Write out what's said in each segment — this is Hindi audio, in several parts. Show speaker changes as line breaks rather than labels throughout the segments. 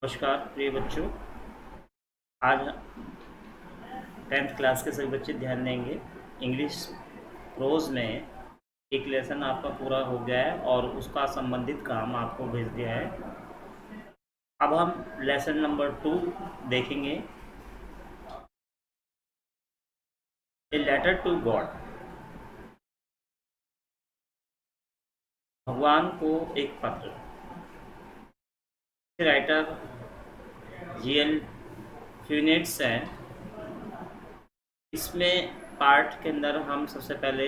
नमस्कार प्रिय बच्चों। आज 10th क्लास के सभी बच्चे ध्यान देंगे। इंग्लिश प्रोज में एक लेसन आपका पूरा हो गया है और उसका संबंधित काम आपको भेज दिया है। अब हम लेसन नंबर 2 देखेंगे, ए लेटर टू गॉड। भगवान को एक पत्र। राइटर जीएल फ्यूनेट्स हैं। इसमें पार्ट के अंदर हम सबसे पहले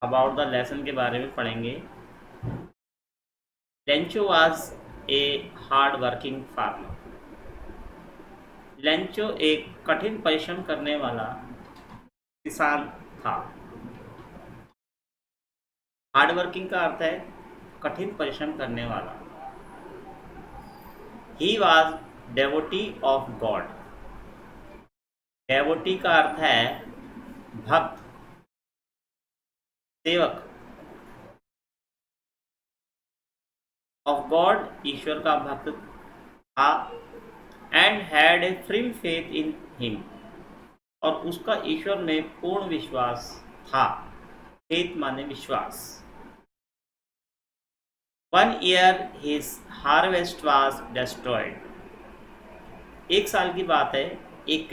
अबाउट द लेसन के बारे में पढ़ेंगे। Lencho was a hard working farmer. Lencho एक कठिन परिश्रम करने वाला किसान था। हार्ड वर्किंग का अर्थ है कठिन परिश्रम करने वाला। He was devotee of God. Devotee का अर्थ है भक्त, सेवक। ऑफ गॉड ईश्वर का भक्त था। And had a firm faith in him, और उसका ईश्वर में पूर्ण विश्वास था। फेथ माने विश्वास। 1 year his harvest was destroyed। एक साल की बात है, एक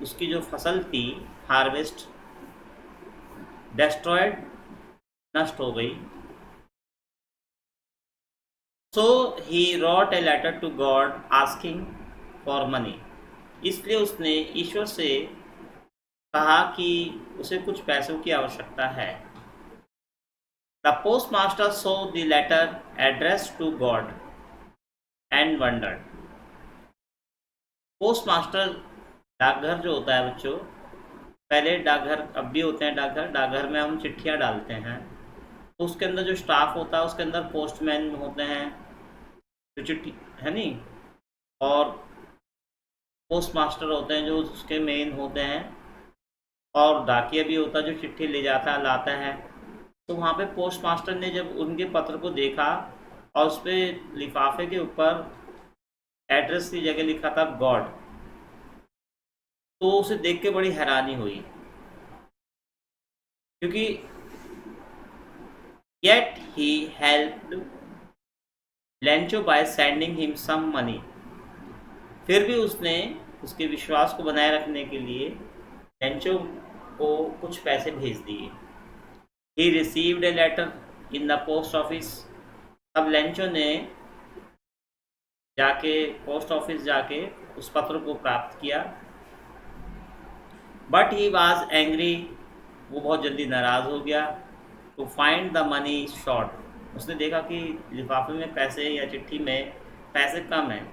उसकी जो फसल थी हार्वेस्ट डेस्ट्रॉयड, नष्ट हो गई। So he wrote a letter to God asking for money. इसलिए उसने ईश्वर से कहा कि उसे कुछ पैसों की आवश्यकता है। The postmaster saw the letter addressed to God and wondered। Postmaster डाकघर जो होता है बच्चों, पहले डाकघर, अब भी होते हैं डाकघर। डाकघर में हम चिट्ठियाँ डालते हैं, तो उसके अंदर जो स्टाफ होता है उसके अंदर पोस्टमैन होते हैं जो चिट्ठी है नहीं, और पोस्टमास्टर होते हैं जो उसके मेन होते हैं, और डाकिया भी होता है जो चिट्ठी ले जाता है, लाता है। तो वहाँ पे पोस्टमास्टर ने जब उनके पत्र को देखा और उस पर लिफाफे के ऊपर एड्रेस की जगह लिखा था गॉड, तो उसे देख के बड़ी हैरानी हुई, क्योंकि yet he helped Lencho by sending him some money. फिर भी उसने उसके विश्वास को बनाए रखने के लिए लेंचो को कुछ पैसे भेज दिए। He received a letter in the post office. अब लेंचो ने जाके पोस्ट ऑफिस जाके उस पत्र को प्राप्त किया। बट ही वॉज एंग्री, वो बहुत जल्दी नाराज़ हो गया। To find the money short, उसने देखा कि लिफाफे में पैसे या चिट्ठी में पैसे कम हैं।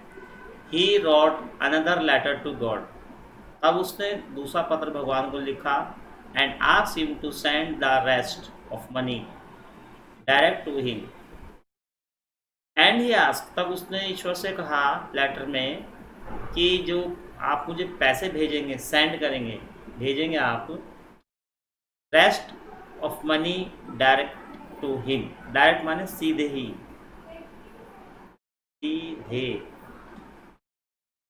He wrote another letter to God. अब उसने दूसरा पत्र भगवान को लिखा। And asked him to send the rest of money direct to him. And he asked, तब उसने ईश्वर से कहा लेटर में कि जो आप मुझे पैसे भेजेंगे, सेंड करेंगे, भेजेंगे आप, rest of money direct to him. Direct माने सीधे ही, सीधे।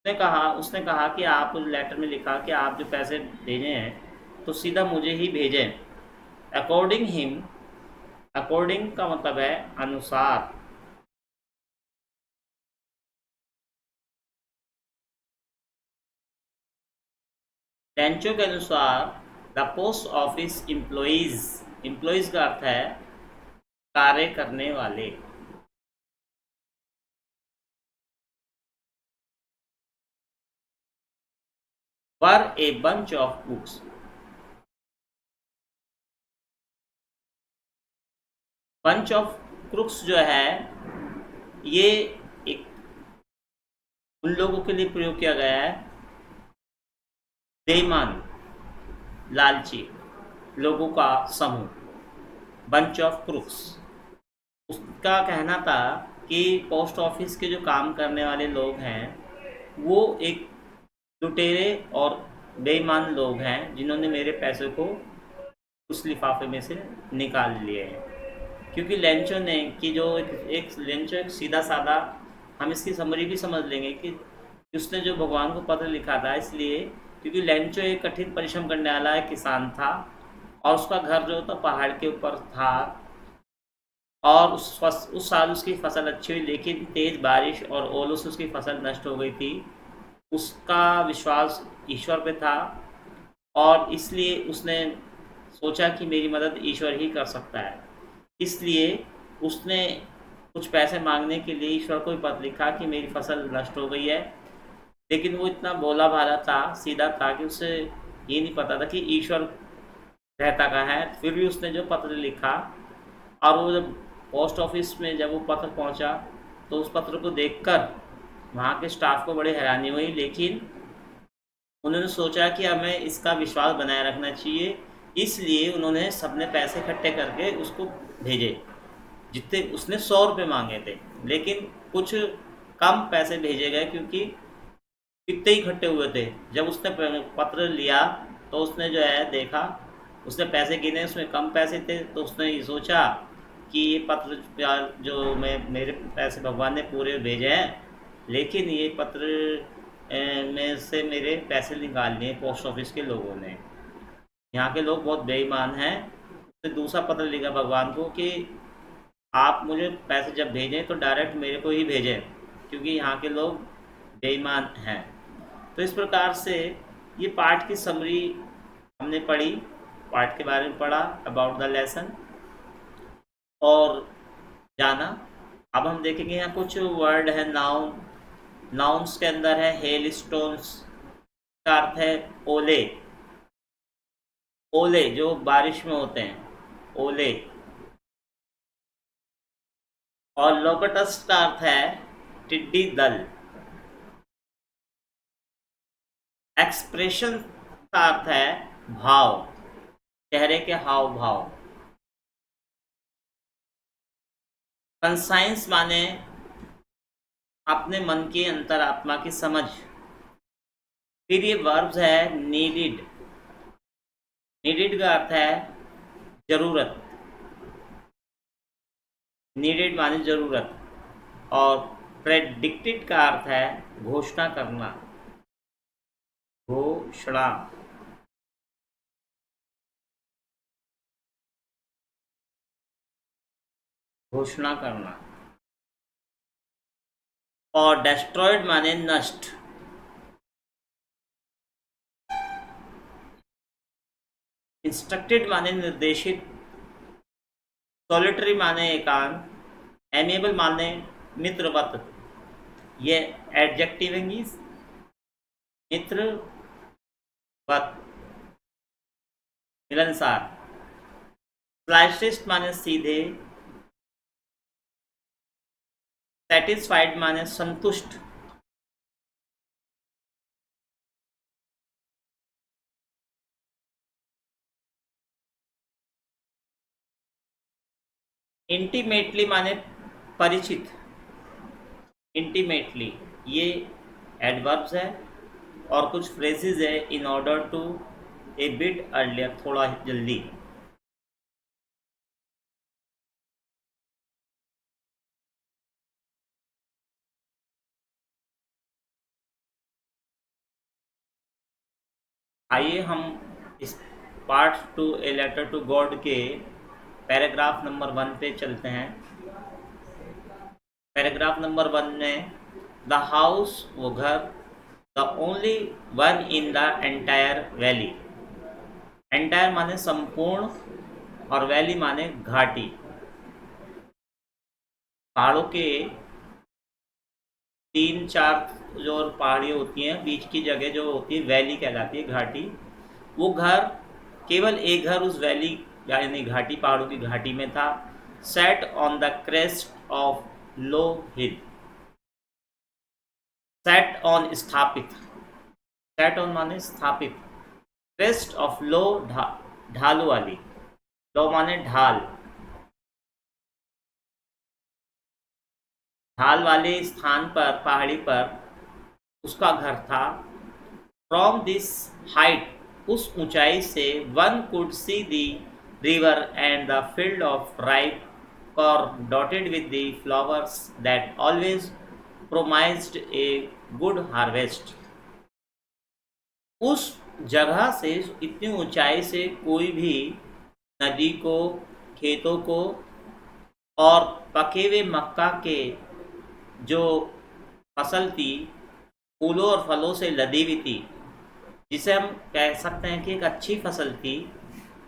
उसने कहा कि आप लेटर में लिखा कि आप जो पैसे भेजे हैं तो सीधा मुझे ही भेजें। अकॉर्डिंग हिम, अकॉर्डिंग का मतलब है अनुसार। लेंचो के अनुसार the post office employees, employees का अर्थ है कार्य करने वाले। Were a bunch of books. Bunch of crooks जो है ये एक उन लोगों के लिए प्रयोग किया गया है, बेईमान, लालची लोगों का समूह। Bunch of crooks. उसका कहना था कि पोस्ट ऑफिस के जो काम करने वाले लोग हैं वो एक लुटेरे और बेईमान लोग हैं जिन्होंने मेरे पैसे को उस लिफाफे में से निकाल लिए हैं। क्योंकि लेंचो ने कि जो एक लेंचो एक सीधा साधा हम इसकी समरी भी समझ लेंगे कि उसने जो भगवान को पत्र लिखा था इसलिए क्योंकि लेंचो एक कठिन परिश्रम करने वाला एक किसान था और उसका घर जो था पहाड़ के ऊपर था और उस साल उसकी फसल अच्छी हुई लेकिन तेज़ बारिश और ओलों से उसकी फसल नष्ट हो गई थी। उसका विश्वास ईश्वर पे था और इसलिए उसने सोचा कि मेरी मदद ईश्वर ही कर सकता है। इसलिए उसने कुछ पैसे मांगने के लिए ईश्वर को भी पत्र लिखा कि मेरी फसल नष्ट हो गई है। लेकिन वो इतना भोला भाला था, सीधा था कि उसे ये नहीं पता था कि ईश्वर रहता कहाँ है। फिर भी उसने जो पत्र लिखा और वो जब पोस्ट ऑफिस में जब वो पत्र पहुंचा तो उस पत्र को देखकर वहाँ के स्टाफ को बड़ी हैरानी हुई, लेकिन उन्होंने सोचा कि हमें इसका विश्वास बनाए रखना चाहिए। इसलिए उन्होंने सबने पैसे इकट्ठे करके उसको भेजे। जितने उसने 100 रुपये मांगे थे लेकिन कुछ कम पैसे भेजे गए क्योंकि कितने ही इकट्ठे हुए थे। जब उसने पत्र लिया तो उसने जो है देखा, उसने पैसे गिने, उसमें कम पैसे थे तो उसने ये सोचा कि ये पत्र यार जो मैं मेरे पैसे भगवान ने पूरे भेजे हैं लेकिन ये पत्र में से मेरे पैसे निकाल लिए पोस्ट ऑफिस के लोगों ने। यहाँ के लोग बहुत बेईमान हैं। उसने दूसरा पत्र लिखा भगवान को कि आप मुझे पैसे जब भेजें तो डायरेक्ट मेरे को ही भेजें क्योंकि यहाँ के लोग बेईमान हैं। तो इस प्रकार से ये पाठ की समरी हमने पढ़ी, पाठ के बारे में पढ़ा अबाउट द लेसन और जाना। अब हम देखेंगे यहाँ कुछ वर्ड है नाउन। नाउन्स के अंदर है हेल स्टोन्स का अर्थ है ओले। ओले जो बारिश में होते हैं, ओले। और लोकटस का अर्थ है टिड्डी दल। एक्सप्रेशन का अर्थ है भाव, चेहरे के हाव भाव। कंसाइंस माने अपने मन की अंतरात्मा की समझ। फिर ये वर्ब्स है नीडिड। नीडिड का अर्थ है जरूरत, नीडेड माने जरूरत। और प्रेडिक्टेड का अर्थ है घोषणा करना, घोषणा। घोषणा करना। और डेस्ट्रॉयड माने नष्ट। इंस्ट्रक्टेड माने निर्देशित। सॉलिटरी माने एकांत। एमेबल माने मित्रवत। ये एडजेक्टिव इंग्लिश मित्रवत, मिलनसार। स्लाइसिस्ट माने सीधे। सेटिस्फाइड माने संतुष्ट। इंटीमेटली माने परिचित, इंटीमेटली। ये एडवर्ब्स है और कुछ फ्रेजेस है in order to, a bit earlier, थोड़ा जल्दी। आइए हम इस part two a letter to God के पैराग्राफ नंबर 1 पे चलते हैं। पैराग्राफ नंबर 1 में द हाउस, वो घर, the only one in the entire valley. Entire माने संपूर्ण और वैली माने घाटी। पहाड़ों के 3-4 जो पहाड़ी होती हैं बीच की जगह जो होती है वैली कहलाती है, घाटी। वो घर, केवल एक घर उस वैली यानी घाटी, पहाड़ों की घाटी में था। Set on the crest of low hill. Set on स्थापित, सेट ऑन माने स्थापित। क्रेस्ट ऑफ लो ढाल वाली, लो माने ढाल, ढाल वाले स्थान पर, पहाड़ी पर उसका घर था। फ्रॉम दिस हाइट, उस ऊंचाई से one could see the river and the field of ripe corn dotted with the flowers that always promised a good harvest. उस जगह से, इतनी ऊंचाई से कोई भी नदी को, खेतों को और पके हुए मक्का के जो फसल थी, फूलों और फलों से लदी हुई थी, जिसे हम कह सकते हैं कि एक अच्छी फसल थी,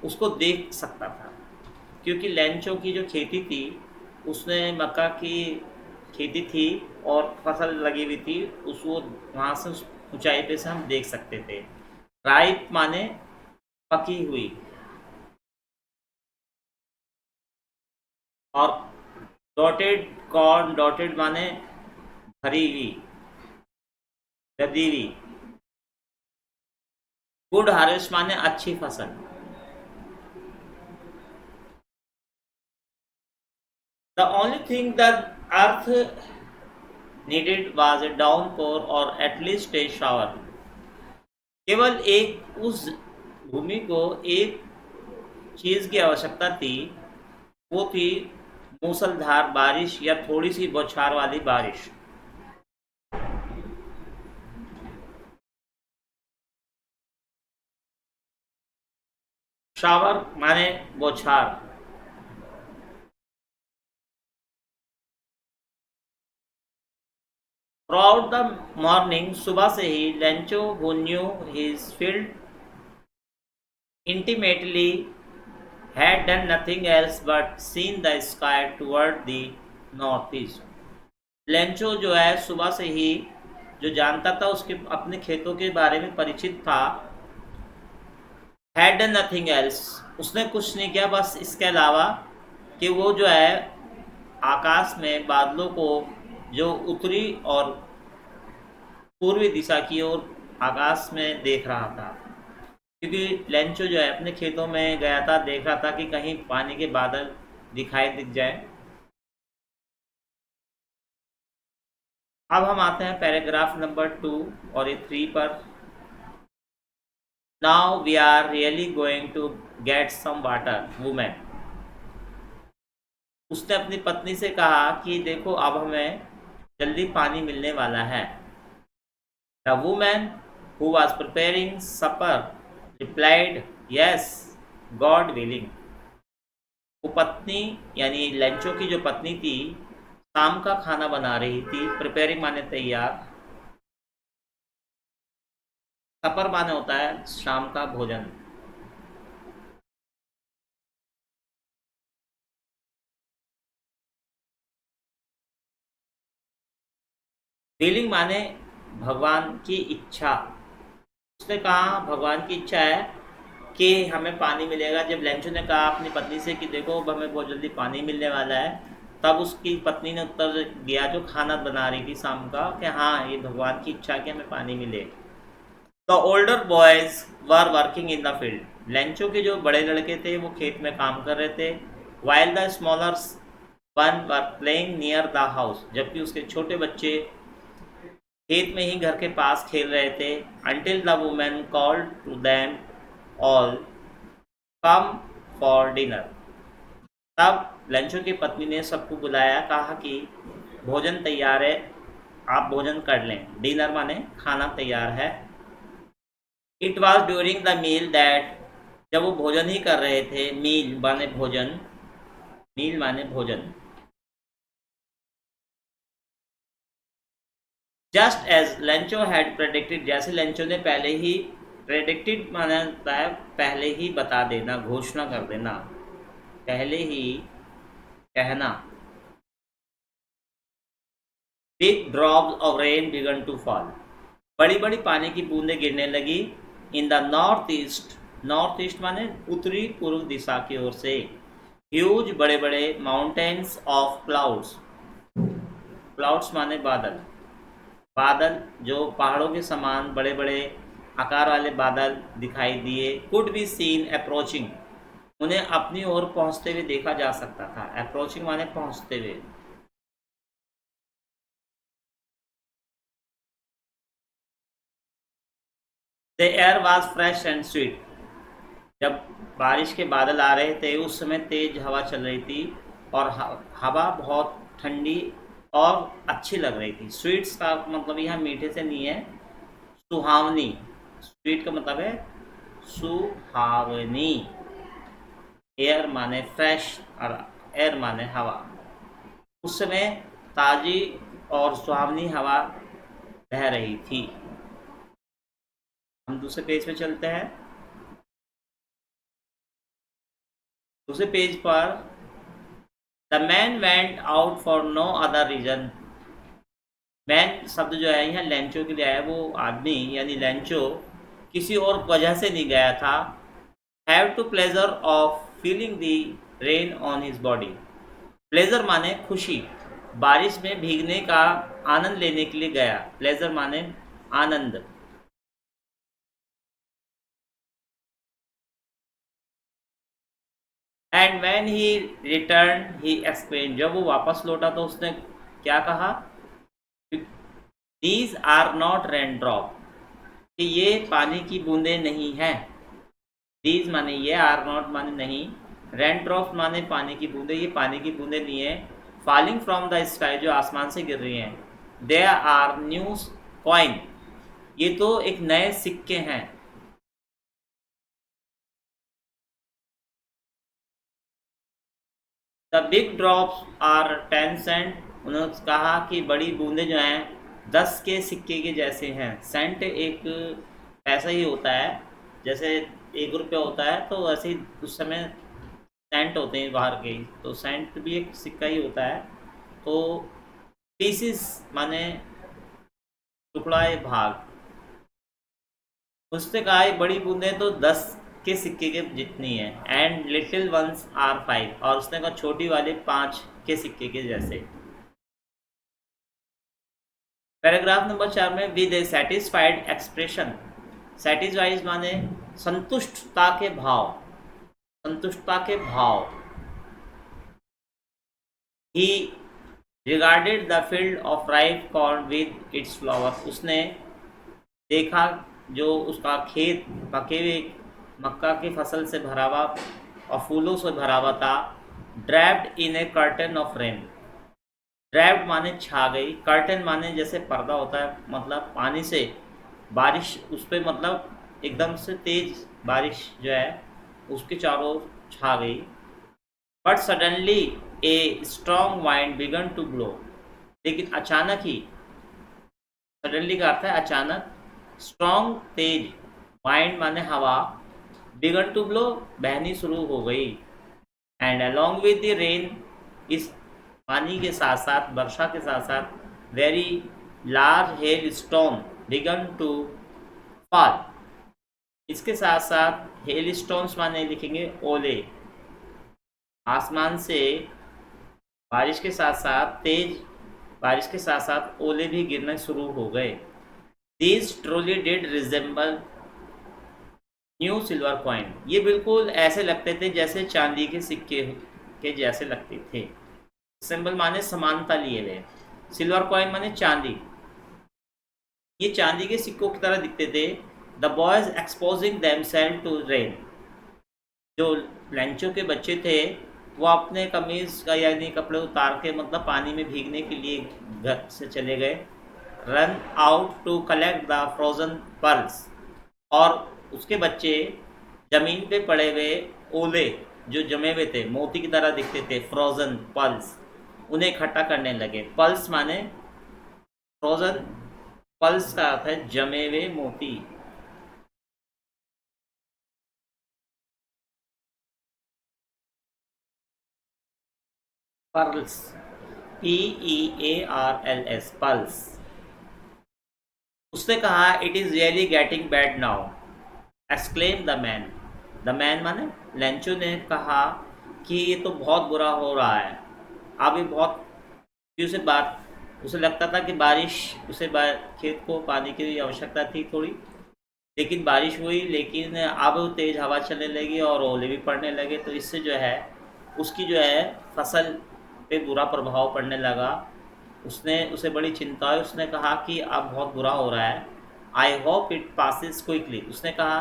उसको देख सकता था। क्योंकि लेंचो की जो खेती थी, उसने मक्का की खेती थी और फसल लगी हुई थी, उसको वहाँ से उस ऊंचाई पे से हम देख सकते थे। राइप माने पकी हुई, और डॉटेड कॉर्न, डॉटेड माने भरी हुई, लदी हुई। गुड हार्वेस्ट माने अच्छी फसल। The only thing the earth needed was a downpour or at least a shower. केवल एक, उस भूमि को एक चीज की आवश्यकता थी, वो थी मूसलधार बारिश या थोड़ी सी बौछार वाली बारिश। शावर माने बौछार। थ्रूआउट द मॉर्निंग, सुबह से ही Lencho who knew his field intimately had done nothing else but seen the sky toward the northeast. Lencho जो है सुबह से ही, जो जानता था, उसके अपने खेतों के बारे में परिचित था, had done nothing else, उसने कुछ नहीं किया बस इसके अलावा कि वो जो है आकाश में बादलों को जो उत्तरी और पूर्वी दिशा की ओर आकाश में देख रहा था। क्योंकि लेंचो जो है अपने खेतों में गया था, देख रहा था कि कहीं पानी के बादल दिख जाए। अब हम आते हैं पैराग्राफ नंबर 2 और 3 पर। Now we are really going to get some water women. उसने अपनी पत्नी से कहा कि देखो अब हमें जल्दी पानी मिलने वाला है। The women who was preparing supper replied yes God willing. वो पत्नी यानी लेंचो की जो पत्नी थी, शाम का खाना बना रही थी। प्रिपेयरिंग माने तैयार, सपर माने होता है शाम का भोजन। विलिंग माने भगवान की इच्छा। उसने कहा भगवान की इच्छा है कि हमें पानी मिलेगा। जब लेंचो ने कहा अपनी पत्नी से कि देखो अब हमें बहुत जल्दी पानी मिलने वाला है, तब उसकी पत्नी ने उत्तर दिया, जो खाना बना रही थी शाम का, कि हाँ ये भगवान की इच्छा कि हमें पानी मिले। The older boys were working in the field. Lencho के जो बड़े लड़के थे वो खेत में काम कर रहे थे। While the smaller one were playing near the house. जबकि उसके छोटे बच्चे खेत में ही घर के पास खेल रहे थे। Until the women called to them all come for dinner. तब लेंचो की पत्नी ने सबको बुलाया, कहा कि भोजन तैयार है, आप भोजन कर लें। डिनर माने खाना तैयार है। It was during the meal that, जब वो भोजन ही कर रहे थे, मील माने भोजन, मील माने भोजन। Just as Lencho had predicted, जैसे लेंचो ने पहले ही, प्रेडिक्टेड माना होता है पहले ही बता देना, घोषणा कर देना, पहले ही कहना। Big drops of rain began to fall. बड़ी बड़ी पानी की बूंदें गिरने लगी। In the north east, north east माने उत्तरी पूर्व दिशा की ओर से। ह्यूज बड़े बड़े माउंटेन्स ऑफ क्लाउड्स, क्लाउड्स माने बादल, बादल जो पहाड़ों के समान बड़े बड़े आकार वाले बादल दिखाई दिए। कुड बी सीन अप्रोचिंग, उन्हें अपनी ओर पहुंचते हुए देखा जा सकता था। अप्रोचिंग माने पहुंचते हुए। The air was fresh and sweet. जब बारिश के बादल आ रहे थे उस समय तेज हवा चल रही थी और हवा बहुत ठंडी और अच्छी लग रही थी। स्वीट्स का मतलब यहाँ मीठे से नहीं है, सुहावनी। स्वीट का मतलब है सुहावनी। एयर माने फ्रेश और एयर माने हवा। उस समय ताजी और सुहावनी हवा बह रही थी। हम दूसरे पेज पे चलते हैं। दूसरे पेज पर the man went out for no other reason. Man शब्द जो है यहाँ लेंचो के लिए आया। वो आदमी यानी लेंचो किसी और वजह से नहीं गया था। Have to pleasure of feeling the rain on his body. Pleasure माने खुशी, बारिश में भीगने का आनंद लेने के लिए गया। प्लेजर माने आनंद। And when he return he explain. जब वो वापस लौटा तो उसने क्या कहा? These are not rain drop, कि ये पानी की बूंदें नहीं हैं। दीज माने ये, आर नॉट माने नहीं, रेन ड्रॉप माने पानी की बूंदें। ये पानी की बूंदें नहीं है। फॉलिंग फ्रॉम द स्काई, जो आसमान से गिर रही हैं। दे आर न्यूज कॉइन, ये तो एक नए सिक्के हैं। The big drops are 10 cent. उन्होंने कहा कि बड़ी बूंदें जो हैं 10 के सिक्के के जैसे हैं। सेंट एक पैसा ही होता है, जैसे 1 रुपया होता है तो वैसे ही उस समय सेंट होते हैं बाहर के। तो सेंट भी एक सिक्का ही होता है। तो पीसीस माने टुकड़ा या भाग। उसने कहा ये बड़ी बूंदें तो 10 के सिक्के के जितनी है। एंड लिटिल वंस आर 5, और उसने कहा छोटी वाले 5 के सिक्के के जैसे। पैराग्राफ नंबर 4 में with A satisfied expression. Satisfied माने संतुष्टता के भाव, संतुष्टता के भाव। ही regarded the field of ripe corn with its flower. उसने देखा जो उसका खेत पके हुए मक्का की फसल से भरा हुआ और फूलों से भरा हुआ था। Draped in A curtain of rain. Draped माने छा गई, कर्टन माने जैसे पर्दा होता है, मतलब पानी से बारिश उस पर, मतलब एकदम से तेज बारिश जो है उसके चारों ओर छा गई। But suddenly a strong wind began to blow. लेकिन अचानक ही, सडनली का अर्थ है अचानक, स्ट्रॉन्ग तेज, वाइंड माने हवा, बिगन टू ब्लो बहनी शुरू हो गई। And along with the rain, इस पानी के साथ साथ, वर्षा के साथ साथ, very large hail stone began to fall. इसके साथ साथ हेल स्टोन्स माने लिखेंगे ओले। आसमान से बारिश के साथ साथ, तेज बारिश के साथ साथ ओले भी गिरने शुरू हो गए। These truly did resemble new silver coin. ये बिल्कुल ऐसे लगते थे जैसे चांदी के सिक्के के जैसे लगते थे। सिंबल माने समानता लिए हुए, सिल्वर कॉइन माने चांदी। ये चांदी के सिक्कों की तरह दिखते थे। The boys exposing themselves to rain. जो लंचों के बच्चे थे वो अपने कमीज़ का यानी कपड़े उतार के, मतलब पानी में भीगने के लिए घर से चले गए। Run out to collect the frozen pearls. और उसके बच्चे ज़मीन पे पड़े हुए ओले जो जमे हुए थे, मोती की तरह दिखते थे, फ्रोजन पर्ल्स, उन्हें इकट्ठा करने लगे। पल्स माने फ्रोजन, पल्स का अर्थ है जमे हुए मोती। Pearls, PEARLS, pulse. उसने कहा it is really getting bad now, exclaim the man. The man माने लेंचो ने कहा कि ये तो बहुत बुरा हो रहा है। अब ये बहुत, उसे बात, उसे लगता था कि बारिश, उसे खेत को पानी की आवश्यकता थी थोड़ी, लेकिन बारिश हुई, लेकिन अब तेज़ हवा चलने लगी और ओले भी पड़ने लगे। तो इससे जो है उसकी जो है फसल पे बुरा प्रभाव पड़ने लगा। उसे बड़ी चिंता है। उसने कहा कि अब बहुत बुरा हो रहा है। I hope it passes quickly. उसने कहा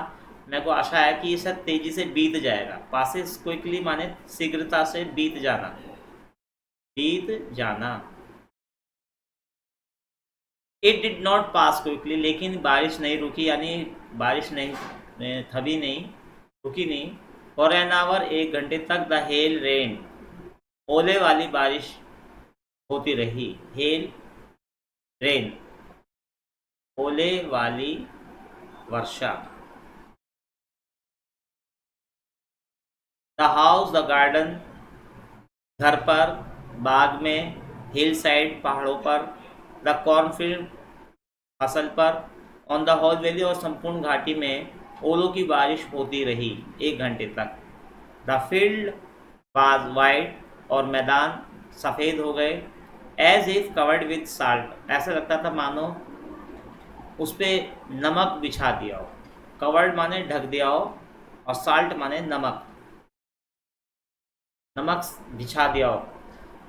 मेरे को आशा है कि ये सब तेज़ी से बीत जाएगा। पासिस क्विकली माने शीघ्रता से बीत जाना, बीत जाना। It did not pass quickly, लेकिन बारिश नहीं रुकी, यानी बारिश नहीं थमी नहीं, रुकी नहीं। फॉर एन आवर, 1 घंटे तक द हेल रेन, ओले वाली बारिश होती रही। हेल रेन, ओले वाली वर्षा। द हाउस, द गार्डन, घर पर, बाग में, हिल साइड, पहाड़ों पर, द कॉर्नफील्ड, फसल पर, ऑन द होल वैली, और संपूर्ण घाटी में ओलों की बारिश होती रही 1 घंटे तक। द फील्ड वाज वाइट, और मैदान सफ़ेद हो गए। As if covered with salt, ऐसा लगता था मानो उस पर नमक बिछा दिया हो। कवर्ड माने ढक दिया हो, और साल्ट माने नमक, नमक बिछा दिया हो।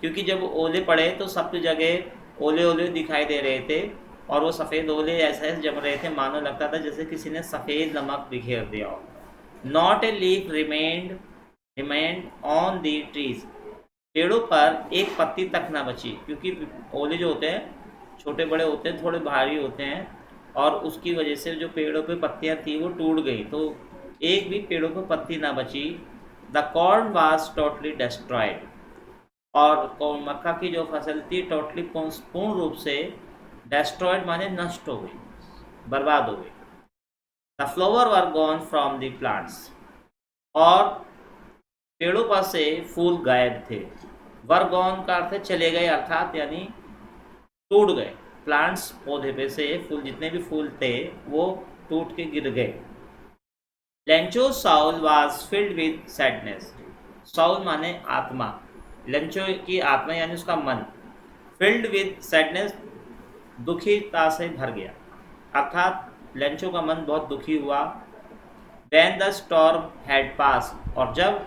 क्योंकि जब ओले पड़े तो सब जगह ओले ओले दिखाई दे रहे थे, और वो सफ़ेद ओले ऐसे जम रहे थे मानो लगता था जैसे किसी ने सफ़ेद नमक बिखेर दिया हो। Not a leaf remained on the trees, पेड़ों पर एक पत्ती तक ना बची, क्योंकि ओले जो होते हैं छोटे बड़े होते हैं, थोड़े भारी होते हैं, और उसकी वजह से जो पेड़ों पे पत्तियां थी वो टूट गई, तो एक भी पेड़ों पर पत्ती ना बची। The corn was totally destroyed, और मक्का की जो फसल थी टोटली पूर्ण रूप से डिस्ट्रॉयड माने नष्ट हो गई, बर्बाद हो गई। The flower were gone from the plants, और पेड़ों पर से फूल गायब थे। वर गॉन का अर्थ है चले गए, अर्थात यानी टूट गए। प्लांट्स, पौधे पे से फूल, जितने भी फूल थे वो टूट के गिर गए। Lencho Saul was filled with sadness, Saul माने आत्मा, लेंचो की आत्मा यानी उसका मन, फिल्ड विद सैडनेस, दुखीता से भर गया, अर्थात लेंचो का मन बहुत दुखी हुआ। वैन द स्टॉर्म हैड पास, और जब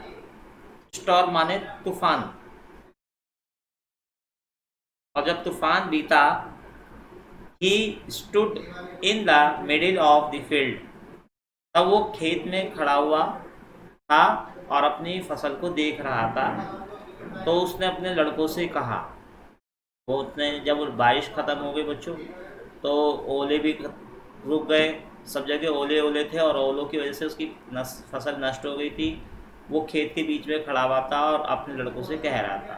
स्टॉर्म माने तूफान, और जब तूफान बीता, he stood in the middle of the field, तब वो खेत में खड़ा हुआ था और अपनी फसल को देख रहा था। तो उसने अपने लड़कों से कहा, वो उसने जब बारिश ख़त्म हो गई बच्चों, तो ओले भी रुक गए, सब जगह ओले ओले थे, और ओलों की वजह से उसकी फसल नष्ट हो गई थी। वो खेत के बीच में खड़ा हुआ था और अपने लड़कों से कह रहा था,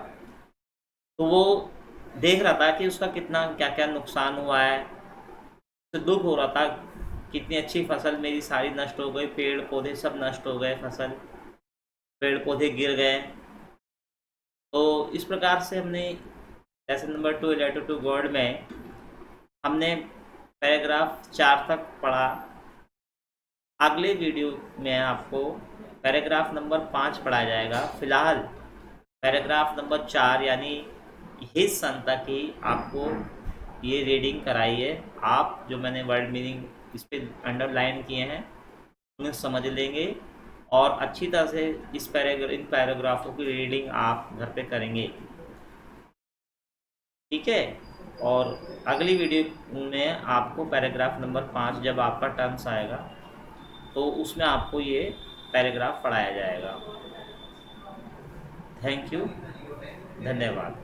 तो वो देख रहा था कि उसका कितना क्या क्या नुकसान हुआ है, तो दुख हो रहा था, कितनी अच्छी फसल मेरी सारी नष्ट हो गई, पेड़ पौधे सब नष्ट हो गए, फसल पेड़ पौधे गिर गए। तो इस प्रकार से हमने lesson number 2 letter to God में हमने पैराग्राफ 4 तक पढ़ा। अगले वीडियो में आपको पैराग्राफ नंबर 5 पढ़ाया जाएगा। फिलहाल पैराग्राफ नंबर 4 यानी हिज सन तक ही आपको ये रीडिंग कराई है। आप जो मैंने वर्ड मीनिंग इस पर अंडरलाइन किए हैं उन्हें समझ लेंगे, और अच्छी तरह से इन पैराग्राफों की रीडिंग आप घर पे करेंगे, ठीक है। और अगली वीडियो में आपको पैराग्राफ नंबर 5 जब आपका टर्न्स आएगा तो उसमें आपको ये पैराग्राफ पढ़ाया जाएगा। थैंक यू, धन्यवाद।